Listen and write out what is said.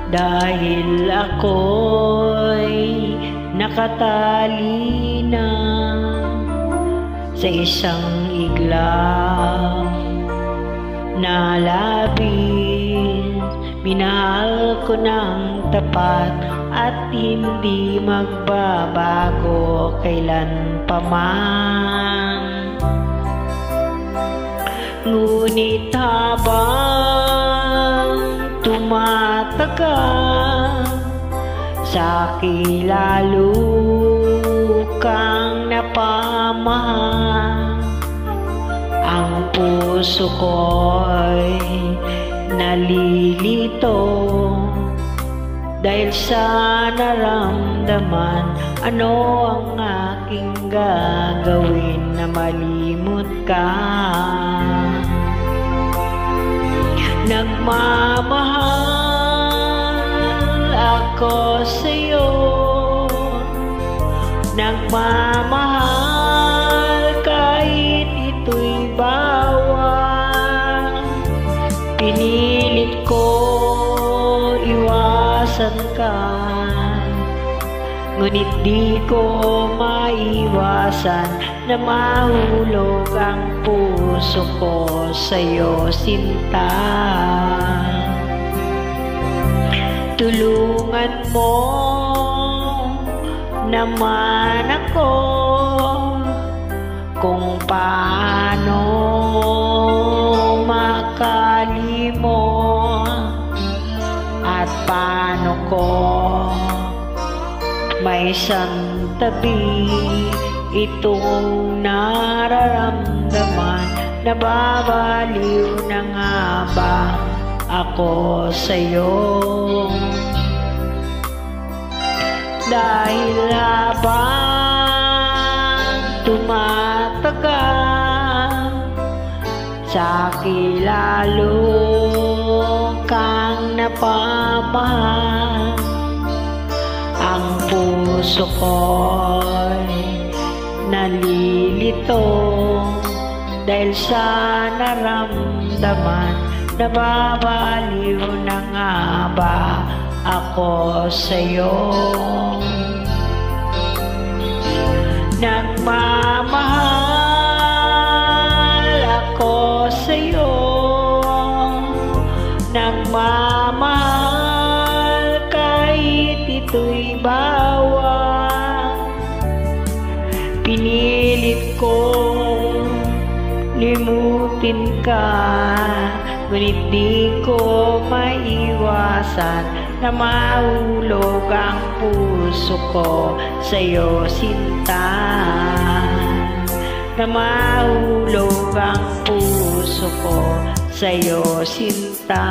Dahil ako'y nakatali na sa isang iglap na labis. Minahal ko ng tapat at hindi magbabago kailan pa man. Ngunit habang tumatagal, sa'kin lalo kang napamahal. Ang puso ko'y nalilito dahil sa naramdaman. Ano ang aking gagawin na malimot ka? Nagmamahal ako sa'yo, nagmamahal kahit ito'y bawal. Pinilit ko iwasan ka, ngunit di ko maiwasan na mahulog ang puso ko sa'yo, sinta. Tulungan mo naman ako kung paano makalimot at paano ko may santabi itong nararamdaman. Nababaliw na nga ba ako sa'yo? Dahil habang tumatagal, sa'kin lalo kang napamahal. Ang puso ko'y nalilito dahil sa naramdaman. Nababaliw na nga ba ako sa'yo? Nagmamahal ako sa'yo, nagmamahal kahit ito'y bawal. Pinilit ko limutin ka, ngunit di ko maiwasan na mahulog ang puso ko sa'yo, sinta. Na mahulog ang puso ko sa'yo, sinta.